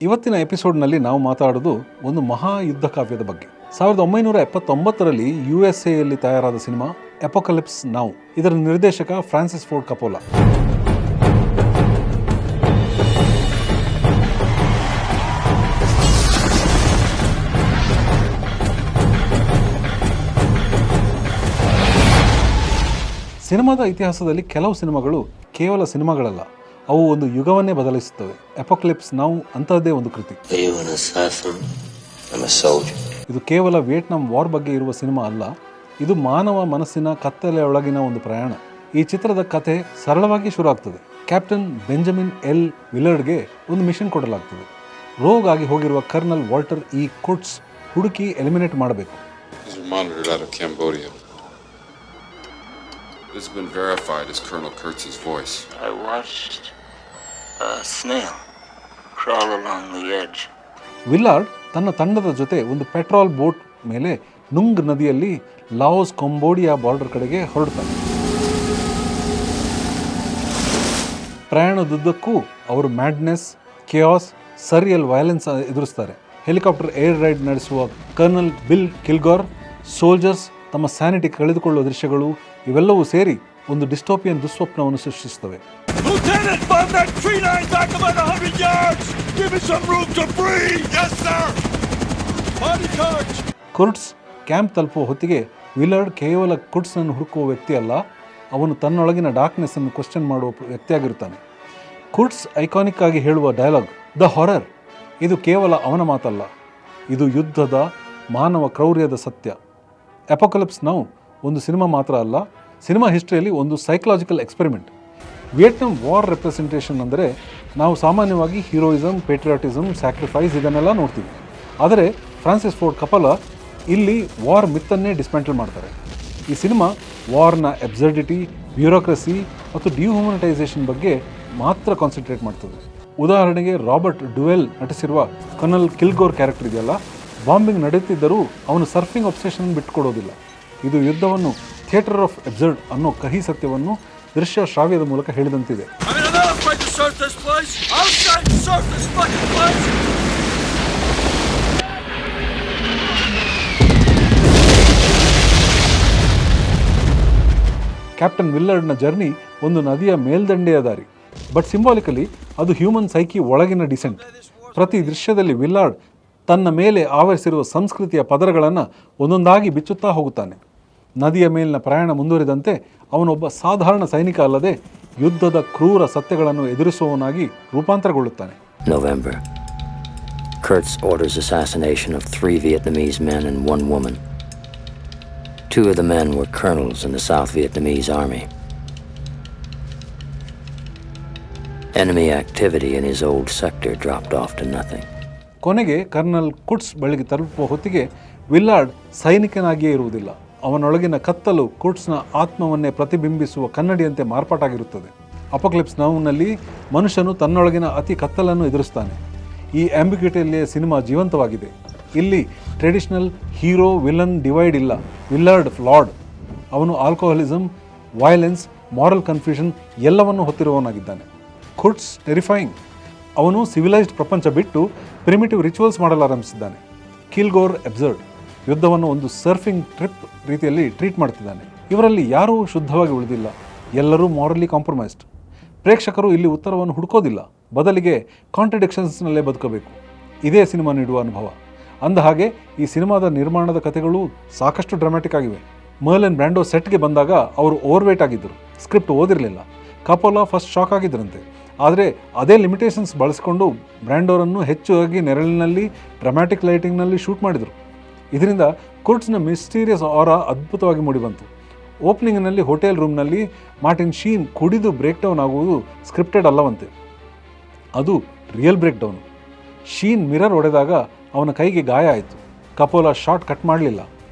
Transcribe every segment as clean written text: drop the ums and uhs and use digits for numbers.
ಇವತ್ತಿನ ಎಪಿಸೋಡ್ನಲ್ಲಿ ನಾವು ಮಾತಾಡೋದು ಒಂದು ಮಹಾಯುದ್ಧ ಕಾವ್ಯದ ಬಗ್ಗೆ. 1979ರಲ್ಲಿ USA ಯಲ್ಲಿ ತಯಾರಾದ ಸಿನಿಮಾ ಅಪೋಕಲಿಪ್ಸ್ ನೌ. ಇದರ ನಿರ್ದೇಶಕ ಫ್ರಾನ್ಸಿಸ್ ಫೋರ್ಡ್ ಕಪೋಲಾ. ಸಿನಿಮಾದ ಇತಿಹಾಸದಲ್ಲಿ ಕೆಲವು ಸಿನಿಮಾಗಳು ಕೇವಲ ಸಿನಿಮಾಗಳಲ್ಲ, ಅವು ಒಂದು ಯುಗವನ್ನೇ ಬದಲಿಸುತ್ತವೆ. ಅಪೋಕಲಿಪ್ಸ್ ನೌ ಅಂತಹದ್ದೇ ಒಂದು ಕೃತಿ. ಇದು ಕೇವಲ ವಿಯೆಟ್ನಾಂ ವಾರ್ ಬಗ್ಗೆ ಇರುವ ಸಿನಿಮಾ ಅಲ್ಲ, ಇದು ಮಾನವ ಮನಸ್ಸಿನ ಕತ್ತಲೆಯೊಳಗಿನ ಒಂದು ಪ್ರಯಾಣ. ಈ ಚಿತ್ರದ ಕಥೆ ಸರಳವಾಗಿ ಶುರು ಆಗ್ತದೆ. ಕ್ಯಾಪ್ಟನ್ ಬೆಂಜಮಿನ್ ಎಲ್ ವಿಲರ್ಡ್ಗೆ ಒಂದು ಮಿಷನ್ ಕೊಡಲಾಗ್ತದೆ. ರೋಗ್ ಆಗಿ ಹೋಗಿರುವ ಕರ್ನಲ್ ವಾಲ್ಟರ್ ಇ ಕುಟ್ಸ್ ಹುಡುಕಿ ಎಲಿಮಿನೇಟ್ ಮಾಡಬೇಕು. This has been verified as Colonel Kurtz's voice. I watched a snail crawl along the edge. ವಿಲ್ಲಾರ್ಡ್ ತನ್ನ ತಂಡದ ಜೊತೆ ಒಂದು ಪೆಟ್ರೋಲ್ ಬೋಟ್ ಮೇಲೆ ನುಂಗ್ ನದಿಯಲ್ಲಿ ಲಾವೋಸ್ ಕಂಬೋಡಿಯಾ ಬಾರ್ಡರ್ ಕಡೆಗೆ ಹೊರಡ್ತಾರೆ. ಪ್ರಯಾಣದುದ್ದಕ್ಕೂ ಅವರು ಮ್ಯಾಡ್ನೆಸ್, ಕೆಯಾಸ್, ಸರಿಯಲ್ ವಯಲೆನ್ಸ್ ಎದುರಿಸ್ತಾರೆ. ಹೆಲಿಕಾಪ್ಟರ್ ಏರ್ ರೈಡ್ ನಡೆಸುವ ಕರ್ನಲ್ ಬಿಲ್ ಕಿಲ್ಗಾರ್, ಸೋಲ್ಜರ್ಸ್ ತಮ್ಮ ಸ್ಯಾನಿಟಿ ಕಳೆದುಕೊಳ್ಳುವ ದೃಶ್ಯಗಳು ಇವೆಲ್ಲವೂ ಸೇರಿ ಒಂದು ಡಿಸ್ಟೋಪಿಯನ್ ದುಸ್ವಪ್ನವನ್ನು ಸೃಷ್ಟಿಸುತ್ತವೆ. ಕುರ್ಟ್ಸ್ ಕ್ಯಾಂಪ್ ತಲುಪುವ ಹೊತ್ತಿಗೆ ವಿಲರ್ಡ್ ಕೇವಲ ಕುರ್ಟ್ಸ್ನನ್ನು ಹುಡುಕುವ ವ್ಯಕ್ತಿ ಅಲ್ಲ, ಅವನು ತನ್ನೊಳಗಿನ ಡಾರ್ಕ್ನೆಸ್ ಅನ್ನು ಕ್ವೆಶ್ಚನ್ ಮಾಡುವ ವ್ಯಕ್ತಿಯಾಗಿರುತ್ತಾನೆ. ಕುರ್ಟ್ಸ್ ಐಕಾನಿಕ್ ಆಗಿ ಹೇಳುವ ಡಯಲಾಗ್ ದ ಹಾರರ್, ಇದು ಕೇವಲ ಅವನ ಮಾತಲ್ಲ, ಇದು ಯುದ್ಧದ ಮಾನವ ಕ್ರೌರ್ಯದ ಸತ್ಯ. ಅಪೋಕಲಿಪ್ಸ್ ನೌ ಒಂದು ಸಿನಿಮಾ ಮಾತ್ರ ಅಲ್ಲ, ಸಿನಿಮಾ ಹಿಸ್ಟ್ರಿಯಲ್ಲಿ ಒಂದು psychological experiment. Vietnam war representation ಅಂದರೆ ನಾವು ಸಾಮಾನ್ಯವಾಗಿ ಹೀರೋಯಿಸಮ್, ಪೇಟ್ರಿಯಾಟಿಸಮ್, ಸ್ಯಾಕ್ರಿಫೈಸ್ ಇದನ್ನೆಲ್ಲ ನೋಡ್ತೀವಿ. ಆದರೆ ಫ್ರಾನ್ಸಿಸ್ ಫೋರ್ಡ್ ಕಪೋಲಾ ಇಲ್ಲಿ ವಾರ್ ಮಿತ್ತನ್ನೇ ಡಿಸ್ಮ್ಯಾಂಟಲ್ ಮಾಡ್ತಾರೆ. ಈ ಸಿನಿಮಾ ವಾರ್ನ ಅಬ್ಸರ್ಡಿಟಿ, ಬ್ಯೂರೋಕ್ರಸಿ ಮತ್ತು ಡಿಹ್ಯೂಮನೈಸೇಷನ್ ಬಗ್ಗೆ ಮಾತ್ರ ಕಾನ್ಸಂಟ್ರೇಟ್ ಮಾಡ್ತದೆ. ಉದಾಹರಣೆಗೆ ರಾಬರ್ಟ್ ಡುವೆಲ್ ನಟಿಸಿರುವ ಕರ್ನಲ್ ಕಿಲ್ಗೋರ್ ಕ್ಯಾರೆಕ್ಟರ್ ಇದೆಯಲ್ಲ, ಬಾಂಬಿಂಗ್ ನಡೆಯುತ್ತಿದ್ದರೂ ಅವನು ಸರ್ಫಿಂಗ್ ಅಬ್ಸೆಷನ್ ಬಿಟ್ಟುಕೊಡೋದಿಲ್ಲ. ಇದು ಯುದ್ಧವನ್ನು ಥಿಯೇಟರ್ ಆಫ್ ಅಬ್ಸರ್ಡ್ ಅನ್ನೋ ಕಹಿ ಸತ್ಯವನ್ನು ದೃಶ್ಯ ಶ್ರಾವ್ಯದ ಮೂಲಕ ಹೇಳಿದಂತಿದೆ. ಕ್ಯಾಪ್ಟನ್ ವಿಲ್ಲರ್ಡ್ನ ಜರ್ನಿ ಒಂದು ನದಿಯ ಮೇಲ್ದಂಡೆಯ ದಾರಿ, ಬಟ್ ಸಿಂಬಾಲಿಕಲಿ ಅದು ಹ್ಯೂಮನ್ ಸೈಕಿ ಒಳಗಿನ ಡಿಸೆಂಟ್. ಪ್ರತಿ ದೃಶ್ಯದಲ್ಲಿ ವಿಲ್ಲಾರ್ಡ್ ತನ್ನ ಮೇಲೆ ಆವರಿಸಿರುವ ಸಂಸ್ಕೃತಿಯ ಪದರಗಳನ್ನು ಒಂದೊಂದಾಗಿ ಬಿಚ್ಚುತ್ತಾ ಹೋಗುತ್ತಾನೆ. ನದಿಯ ಮೇಲಿನ ಪ್ರಯಾಣ ಮುಂದುವರಿದಂತೆ ಅವನೊಬ್ಬ ಸಾಧಾರಣ ಸೈನಿಕ ಅಲ್ಲದೆ ಯುದ್ಧದ ಕ್ರೂರ ಸತ್ಯಗಳನ್ನು ಎದುರಿಸುವವನಾಗಿ ರೂಪಾಂತರಗೊಳ್ಳುತ್ತಾನೆ. November. Kurtz orders assassination of 3 Vietnamese men and 1 woman. 2 of the men were colonels in the South Vietnamese army. Enemy activity in his old sector dropped off to nothing. ಕೊನೆಗೆ ಕರ್ನಲ್ ಕುಟ್ಸ್ ಬಳಿಗೆ ತಲುಪುವ ಹೊತ್ತಿಗೆ ವಿಲ್ಲಾರ್ಡ್ ಸೈನಿಕನಾಗಿಯೇ ಇರುವುದಿಲ್ಲ. ಅವನೊಳಗಿನ ಕತ್ತಲು ಕುಟ್ಸ್ನ ಆತ್ಮವನ್ನೇ ಪ್ರತಿಬಿಂಬಿಸುವ ಕನ್ನಡಿಯಂತೆ ಮಾರ್ಪಾಟಾಗಿರುತ್ತದೆ. ಅಪೋಕಲಿಪ್ಸ್ ನೌನಲ್ಲಿ ಮನುಷ್ಯನು ತನ್ನೊಳಗಿನ ಅತಿ ಕತ್ತಲನ್ನು ಎದುರಿಸ್ತಾನೆ. ಈ ಆಂಬಿಗ್ಯುಟಿಯಲ್ಲಿಯೇ ಸಿನಿಮಾ ಜೀವಂತವಾಗಿದೆ. ಇಲ್ಲಿ ಟ್ರೆಡಿಷನಲ್ ಹೀರೋ ವಿಲನ್ ಡಿವೈಡ್ ಇಲ್ಲ. ವಿಲ್ಲಾರ್ಡ್ ಫ್ಲಾಡ್. ಅವನು ಆಲ್ಕೋಹಾಲಿಸಮ್, ವೈಲೆನ್ಸ್, ಮಾರಲ್ ಕನ್ಫ್ಯೂಷನ್ ಎಲ್ಲವನ್ನೂ ಹೊತ್ತಿರುವವನಾಗಿದ್ದಾನೆ. ಕುಟ್ಸ್ ಟೆರಿಫೈಯಿಂಗ್. ಅವನು ಸಿವಿಲೈಸ್ಡ್ ಪ್ರಪಂಚ ಬಿಟ್ಟು ಪ್ರಿಮಿಟಿವ್ ರಿಚುವಲ್ಸ್ ಮಾಡಲಾರಂಭಿಸಿದ್ದಾನೆ. ಕಿಲ್ಗೋರ್ ಅಬ್ಸರ್ಡ್. ಯುದ್ಧವನ್ನು ಒಂದು ಸರ್ಫಿಂಗ್ ಟ್ರಿಪ್ ರೀತಿಯಲ್ಲಿ ಟ್ರೀಟ್ ಮಾಡ್ತಿದ್ದಾನೆ. ಇವರಲ್ಲಿ ಯಾರೂ ಶುದ್ಧವಾಗಿ ಉಳಿದಿಲ್ಲ, ಎಲ್ಲರೂ ಮಾರಲಿ ಕಾಂಪ್ರಮೈಸ್ಡ್. ಪ್ರೇಕ್ಷಕರು ಇಲ್ಲಿ ಉತ್ತರವನ್ನು ಹುಡುಕೋದಿಲ್ಲ, ಬದಲಿಗೆ ಕಾಂಟ್ರಡಿಕ್ಷನ್ಸ್ನಲ್ಲೇ ಬದುಕಬೇಕು. ಇದೇ ಸಿನಿಮಾ ನೀಡುವ ಅನುಭವ. ಅಂದ ಹಾಗೆ ಈ ಸಿನಿಮಾದ ನಿರ್ಮಾಣದ ಕಥೆಗಳು ಸಾಕಷ್ಟು ಡ್ರಾಮ್ಯಾಟಿಕ್ ಆಗಿವೆ. ಮರ್ಲಿನ್ ಬ್ರ್ಯಾಂಡೋ ಸೆಟ್ಗೆ ಬಂದಾಗ ಅವರು ಓವರ್ವೇಟ್ ಆಗಿದ್ದರು, ಸ್ಕ್ರಿಪ್ಟ್ ಓದಿರಲಿಲ್ಲ. ಕಪೋಲಾ ಫಸ್ಟ್ ಶಾಕ್ ಆಗಿದ್ದರಂತೆ. ಆದರೆ ಅದೇ ಲಿಮಿಟೇಷನ್ಸ್ ಬಳಸಿಕೊಂಡು ಬ್ರ್ಯಾಂಡೋರನ್ನು ಹೆಚ್ಚಾಗಿ ನೆರಳಿನಲ್ಲಿ, ಡ್ರಾಮ್ಯಾಟಿಕ್ ಲೈಟಿಂಗ್ನಲ್ಲಿ ಶೂಟ್ ಮಾಡಿದರು. ಇದರಿಂದ ಕುರ್ಟ್ಸ್ನ ಮಿಸ್ಟೀರಿಯಸ್ ಆರಾ ಅದ್ಭುತವಾಗಿ ಮೂಡಿಬಂತು. ಓಪನಿಂಗ್ನಲ್ಲಿ ಹೋಟೆಲ್ ರೂಮ್ನಲ್ಲಿ ಮಾರ್ಟಿನ್ ಶೀನ್ ಕುಡಿದು ಬ್ರೇಕ್ ಡೌನ್ ಆಗುವುದು ಸ್ಕ್ರಿಪ್ಟೆಡ್ ಅಲ್ಲವಂತೆ, ಅದು real break down. Sheen mirror ಹೊಡೆದಾಗ ಅವನ ಕೈಗೆ ಗಾಯ ಆಯಿತು. ಕಪೋಲಾ ಶಾಟ್ ಕಟ್ ಮಾಡಲಿಲ್ಲ.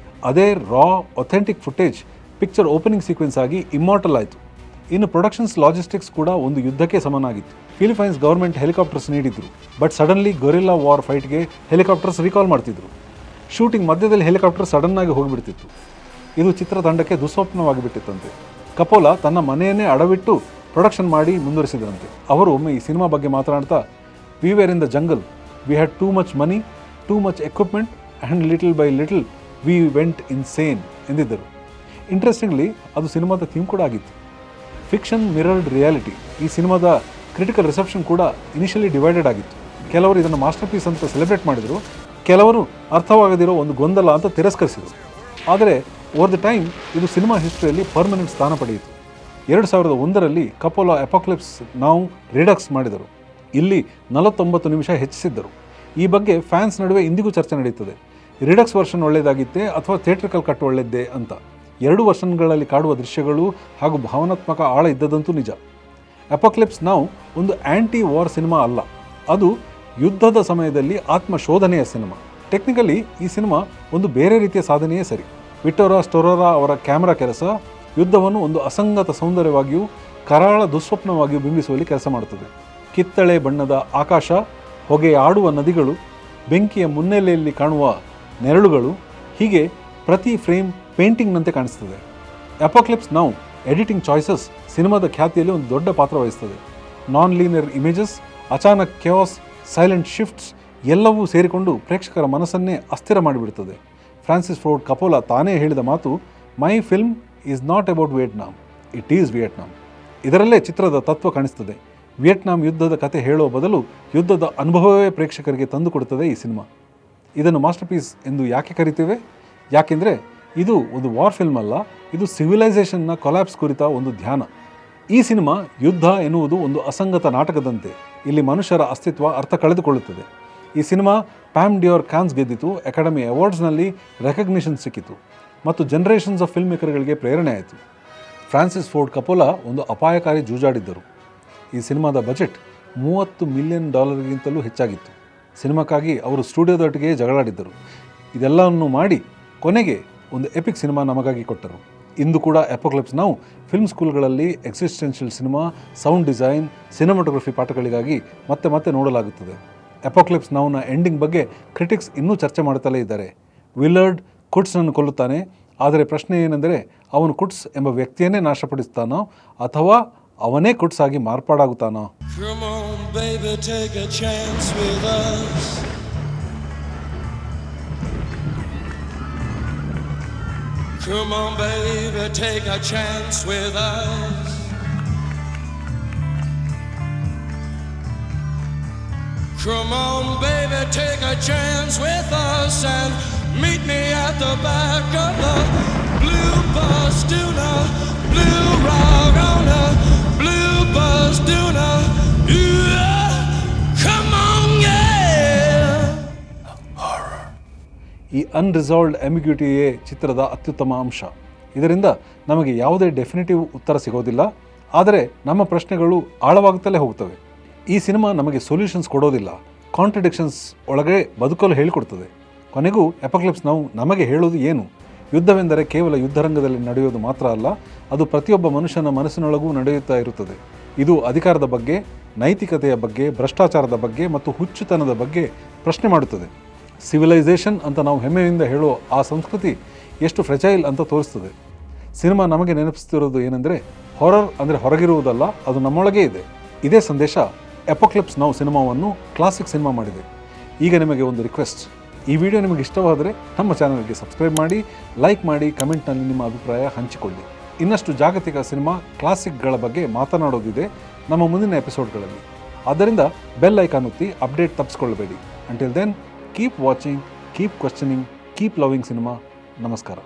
ಅದೇ raw authentic footage picture opening sequence ಆಗಿ ಇಮ್ಮಾರ್ಟಲ್ ಆಯಿತು. ಇನ್ನು ಪ್ರೊಡಕ್ಷನ್ಸ್ ಲಾಜಿಸ್ಟಿಕ್ಸ್ ಕೂಡ ಒಂದು ಯುದ್ಧಕ್ಕೆ ಸಮನಾಗಿತ್ತು. ಫಿಲಿಪೈನ್ಸ್ ಗೌರ್ಮೆಂಟ್ ಹೆಲಿಕಾಪ್ಟರ್ಸ್ ನೀಡಿದ್ರು, ಬಟ್ ಸಡನ್ಲಿ ಗೊರಿಲ್ಲಾ ವಾರ್ ಫೈಟ್ಗೆ ಹೆಲಿಕಾಪ್ಟರ್ಸ್ ರಿಕಾಲ್ ಮಾಡ್ತಿದ್ರು. ಶೂಟಿಂಗ್ ಮಧ್ಯದಲ್ಲಿ ಹೆಲಿಕಾಪ್ಟರ್ ಸಡನ್ನಾಗಿ ಹೋಗಿಬಿಡ್ತಿತ್ತು. ಇದು ಚಿತ್ರತಂಡಕ್ಕೆ ದುಸ್ವಪ್ನವಾಗಿಬಿಟ್ಟಿತ್ತಂತೆ. ಕಪೋಲಾ ತನ್ನ ಮನೆಯನ್ನೇ ಅಡವಿಟ್ಟು ಪ್ರೊಡಕ್ಷನ್ ಮಾಡಿ ಮುಂದುವರಿಸಿದ್ರಂತೆ. ಅವರು ಒಮ್ಮೆ ಈ ಸಿನಿಮಾ ಬಗ್ಗೆ ಮಾತನಾಡ್ತಾ, we were in the jungle, we had too much money, too much equipment and little by little we went insane ಎಂದಿದ್ದರು. ಇಂಟ್ರೆಸ್ಟಿಂಗ್ಲಿ ಅದು ಸಿನಿಮಾದ ಥೀಮ್ ಕೂಡ ಆಗಿತ್ತು. Fiction mirrored reality. ಈ ಸಿನಿಮಾದ ಕ್ರಿಟಿಕಲ್ ರಿಸೆಪ್ಷನ್ ಕೂಡ ಇನಿಷಿಯಲಿ ಡಿವೈಡೆಡ್ ಆಗಿತ್ತು. ಕೆಲವರು ಇದನ್ನು ಮಾಸ್ಟರ್ ಪೀಸ್ ಅಂತ ಸೆಲೆಬ್ರೇಟ್ ಮಾಡಿದರು, ಕೆಲವರು ಅರ್ಥವಾಗದಿರೋ ಒಂದು ಗೊಂದಲ ಅಂತ ತಿರಸ್ಕರಿಸಿದರು. ಆದರೆ ಓವರ್ ದ ಟೈಮ್ ಇದು ಸಿನಿಮಾ ಹಿಸ್ಟ್ರಿಯಲ್ಲಿ ಪರ್ಮನೆಂಟ್ ಸ್ಥಾನ ಪಡೆಯಿತು. 2001ರಲ್ಲಿ ಕಪೋಲ ಅಪಾಕ್ಲಿಪ್ಸ್ ನಾವು ರಿಡಕ್ಸ್ ಮಾಡಿದರು. ಇಲ್ಲಿ 49 ನಿಮಿಷ ಹೆಚ್ಚಿಸಿದ್ದರು. ಈ ಬಗ್ಗೆ ಫ್ಯಾನ್ಸ್ ನಡುವೆ ಇಂದಿಗೂ ಚರ್ಚೆ ನಡೆಯುತ್ತದೆ. ರಿಡಕ್ಸ್ ವರ್ಷನ್ ಒಳ್ಳೆಯದಾಗಿತ್ತೆ ಅಥವಾ ಥಿಯೇಟ್ರಿಕಲ್ ಕಟ್ ಒಳ್ಳೆಯದ್ದೇ ಅಂತ. 2 ವರ್ಷನ್ಗಳಲ್ಲಿ ಕಾಡುವ ದೃಶ್ಯಗಳು ಹಾಗೂ ಭಾವನಾತ್ಮಕ ಆಳ ಇದ್ದದಂತೂ ನಿಜ. ಅಪಾಕ್ಲಿಪ್ಸ್ ನಾವು ಒಂದು ಆ್ಯಂಟಿ ವಾರ್ ಸಿನಿಮಾ ಅಲ್ಲ, ಅದು ಯುದ್ಧದ ಸಮಯದಲ್ಲಿ ಆತ್ಮಶೋಧನೆಯ ಸಿನಿಮಾ. ಟೆಕ್ನಿಕಲಿ ಈ ಸಿನಿಮಾ ಒಂದು ಬೇರೆ ರೀತಿಯ ಸಾಧನೆಯೇ ಸರಿ. ವಿಟೋರಾ ಸ್ಟೊರೋರಾ ಅವರ ಕ್ಯಾಮ್ರಾ ಕೆಲಸ ಯುದ್ಧವನ್ನು ಒಂದು ಅಸಂಗತ ಸೌಂದರ್ಯವಾಗಿಯೂ ಕರಾಳ ದುಸ್ವಪ್ನವಾಗಿಯೂ ಬಿಂಬಿಸುವಲ್ಲಿ ಕೆಲಸ ಮಾಡುತ್ತದೆ. ಕಿತ್ತಳೆ ಬಣ್ಣದ ಆಕಾಶ, ಹೊಗೆಯಾಡುವ ನದಿಗಳು, ಬೆಂಕಿಯ ಮುನ್ನೆಲೆಯಲ್ಲಿ ಕಾಣುವ ನೆರಳುಗಳು, ಹೀಗೆ ಪ್ರತಿ ಫ್ರೇಮ್ ಪೇಂಟಿಂಗ್ನಂತೆ ಕಾಣಿಸ್ತದೆ. ಅಪಾಕ್ಲಿಪ್ಸ್ ನಾವು ಎಡಿಟಿಂಗ್ ಚಾಯ್ಸಸ್ ಸಿನಿಮಾದ ಖ್ಯಾತಿಯಲ್ಲಿ ಒಂದು ದೊಡ್ಡ ಪಾತ್ರ ವಹಿಸ್ತದೆ. ನಾನ್ ಲೀನಿಯರ್ ಇಮೇಜಸ್, ಅಚಾನಕ್ ಕೆಯಾಸ್, ಸೈಲೆಂಟ್ ಶಿಫ್ಟ್ಸ್ ಎಲ್ಲವೂ ಸೇರಿಕೊಂಡು ಪ್ರೇಕ್ಷಕರ ಮನಸ್ಸನ್ನೇ ಅಸ್ಥಿರ ಮಾಡಿಬಿಡ್ತದೆ. ಫ್ರಾನ್ಸಿಸ್ ಫೋರ್ಡ್ ಕಪೋಲ ತಾನೇ ಹೇಳಿದ ಮಾತು, my film is not about Vietnam, it is Vietnam. ಇದರಲ್ಲೇ ಚಿತ್ರದ ತತ್ವ ಕಾಣಿಸ್ತದೆ. ವಿಯೆಟ್ನಾಂ ಯುದ್ಧದ ಕತೆ ಹೇಳೋ ಬದಲು ಯುದ್ಧದ ಅನುಭವವೇ ಪ್ರೇಕ್ಷಕರಿಗೆ ತಂದುಕೊಡುತ್ತದೆ ಈ ಸಿನಿಮಾ. ಇದನ್ನು ಮಾಸ್ಟರ್ ಪೀಸ್ ಎಂದು ಯಾಕೆ ಕರಿತೇವೆ? ಯಾಕೆಂದರೆ ಇದು ಒಂದು ವಾರ್ ಫಿಲ್ಮ್ ಅಲ್ಲ, ಇದು ಸಿವಿಲೈಸೇಷನ್ನ ಕೊಲ್ಯಾಪ್ಸ್ ಕುರಿತ ಒಂದು ಧ್ಯಾನ. ಈ ಸಿನಿಮಾ ಯುದ್ಧ ಎನ್ನುವುದು ಒಂದು ಅಸಂಗತ ನಾಟಕದಂತೆ. ಇಲ್ಲಿ ಮನುಷ್ಯರ ಅಸ್ತಿತ್ವ ಅರ್ಥ ಕಳೆದುಕೊಳ್ಳುತ್ತದೆ. ಈ ಸಿನಿಮಾ ಪ್ಯಾಮ್ ಡಿಯೋರ್ ಕ್ಯಾನ್ಸ್ ಗೆದ್ದಿತು, ಅಕಾಡೆಮಿ ಅವಾರ್ಡ್ಸ್ನಲ್ಲಿ ರೆಕಗ್ನಿಷನ್ ಸಿಕ್ಕಿತು ಮತ್ತು ಜನರೇಷನ್ಸ್ ಆಫ್ ಫಿಲ್ಮ್ ಮೇಕರ್ಗಳಿಗೆ ಪ್ರೇರಣೆ ಆಯಿತು. ಫ್ರಾನ್ಸಿಸ್ ಫೋರ್ಡ್ ಕಪೋಲ ಒಂದು ಅಪಾಯಕಾರಿ ಜೂಜಾಡಿದ್ದರು. ಈ ಸಿನಿಮಾದ ಬಜೆಟ್ $30 ಮಿಲಿಯನ್ ಹೆಚ್ಚಾಗಿತ್ತು. ಸಿನಿಮಾಕ್ಕಾಗಿ ಅವರು ಸ್ಟುಡಿಯೋದೊಟ್ಟಿಗೆ ಜಗಳಾಡಿದ್ದರು. ಇದೆಲ್ಲವನ್ನು ಮಾಡಿ ಕೊನೆಗೆ ಒಂದು ಎಪಿಕ್ ಸಿನಿಮಾ ನಮಗಾಗಿ ಕೊಟ್ಟರು. ಇಂದು ಕೂಡ ಅಪಾಕ್ಲಿಪ್ಸ್ ನಾವು ಫಿಲ್ಮ್ ಸ್ಕೂಲ್ಗಳಲ್ಲಿ existential cinema, sound design, cinematography ಪಾಠಗಳಿಗಾಗಿ ಮತ್ತೆ ನೋಡಲಾಗುತ್ತದೆ. ಅಪಾಕ್ಲಿಪ್ಸ್ ನಾವ್ನ ಎಂಡಿಂಗ್ ಬಗ್ಗೆ ಕ್ರಿಟಿಕ್ಸ್ ಇನ್ನೂ ಚರ್ಚೆ ಮಾಡುತ್ತಲೇ ಇದ್ದಾರೆ. ವಿಲ್ಲರ್ಡ್ ಕುಟ್ಸ್ನನ್ನು ಕೊಲ್ಲುತ್ತಾನೆ, ಆದರೆ ಪ್ರಶ್ನೆ ಏನೆಂದರೆ ಅವನು ಕುಟ್ಸ್ ಎಂಬ ವ್ಯಕ್ತಿಯನ್ನೇ ನಾಶಪಡಿಸ್ತಾನೋ ಅಥವಾ ಅವನೇ ಕುಟ್ಸ್ ಆಗಿ ಮಾರ್ಪಾಡಾಗುತ್ತಾನೋ? Come on, baby, take a chance with us. Come on, baby, take a chance with us. Come on, baby, take a chance with us and meet me at the back of the blue bus tuna, blue rock on the blue bus tuna. Yeah, come on, yeah. ಈ ಅನ್ರಿಸಾಲ್ವ್ಡ್ ಆಂಬಿಗ್ಯೂಟಿಯೇ ಚಿತ್ರದ ಅತ್ಯುತ್ತಮ ಅಂಶ. ಇದರಿಂದ ನಮಗೆ ಯಾವುದೇ definitive ಉತ್ತರ ಸಿಗೋದಿಲ್ಲ, ಆದರೆ ನಮ್ಮ ಪ್ರಶ್ನೆಗಳು ಆಳವಾಗುತ್ತಲೇ ಹೋಗುತ್ತವೆ. ಈ ಸಿನಿಮಾ ನಮಗೆ ಸೊಲ್ಯೂಷನ್ಸ್ ಕೊಡೋದಿಲ್ಲ, ಕಾಂಟ್ರಡಿಕ್ಷನ್ಸ್ ಒಳಗೆ ಬದುಕಲು ಹೇಳಿಕೊಡ್ತದೆ. ಕೊನೆಗೂ ಅಪಾಕ್ಲಿಪ್ಸ್ ನಾವು ನಮಗೆ ಹೇಳೋದು ಏನು? ಯುದ್ಧವೆಂದರೆ ಕೇವಲ ಯುದ್ಧರಂಗದಲ್ಲಿ ನಡೆಯೋದು ಮಾತ್ರ ಅಲ್ಲ, ಅದು ಪ್ರತಿಯೊಬ್ಬ ಮನುಷ್ಯನ ಮನಸ್ಸಿನೊಳಗೂ ನಡೆಯುತ್ತಾ ಇರುತ್ತದೆ. ಇದು ಅಧಿಕಾರದ ಬಗ್ಗೆ, ನೈತಿಕತೆಯ ಬಗ್ಗೆ, ಭ್ರಷ್ಟಾಚಾರದ ಬಗ್ಗೆ ಮತ್ತು ಹುಚ್ಚುತನದ ಬಗ್ಗೆ ಪ್ರಶ್ನೆ ಮಾಡುತ್ತದೆ. ಸಿವಿಲೈಸೇಷನ್ ಅಂತ ನಾವು ಹೆಮ್ಮೆಯಿಂದ ಹೇಳೋ ಆ ಸಂಸ್ಕೃತಿ ಎಷ್ಟು ಫ್ರೆಜೈಲ್ ಅಂತ ತೋರಿಸ್ತದೆ. ಸಿನಿಮಾ ನಮಗೆ ನೆನಪಿಸ್ತಿರೋದು ಏನೆಂದರೆ, ಹಾರರ್ ಅಂದರೆ ಹೊರಗಿರುವುದಲ್ಲ, ಅದು ನಮ್ಮೊಳಗೇ ಇದೆ. ಇದೇ ಸಂದೇಶ ಅಪಾಕ್ಲಿಪ್ಸ್ ನಾವು ಸಿನಿಮಾವನ್ನು ಕ್ಲಾಸಿಕ್ ಸಿನಿಮಾ ಮಾಡಿದೆ. ಈಗ ನಿಮಗೆ ಒಂದು ರಿಕ್ವೆಸ್ಟ್, ಈ ವಿಡಿಯೋ ನಿಮಗೆ ಇಷ್ಟವಾದರೆ ನಮ್ಮ ಚಾನಲ್ಗೆ ಸಬ್ಸ್ಕ್ರೈಬ್ ಮಾಡಿ, ಲೈಕ್ ಮಾಡಿ, ಕಮೆಂಟ್ನಲ್ಲಿ ನಿಮ್ಮ ಅಭಿಪ್ರಾಯ ಹಂಚಿಕೊಳ್ಳಿ. ಇನ್ನಷ್ಟು ಜಾಗತಿಕ ಸಿನಿಮಾ ಕ್ಲಾಸಿಕ್ಗಳ ಬಗ್ಗೆ ಮಾತನಾಡೋದಿದೆ ನಮ್ಮ ಮುಂದಿನ ಎಪಿಸೋಡ್ಗಳಲ್ಲಿ. ಆದ್ದರಿಂದ ಬೆಲ್ ಐಕಾನ್ ಒತ್ತಿ ಅಪ್ಡೇಟ್ ತಪ್ಪಿಸ್ಕೊಳ್ಳಬೇಡಿ. Until then, keep watching, keep questioning, keep loving cinema. ನಮಸ್ಕಾರ.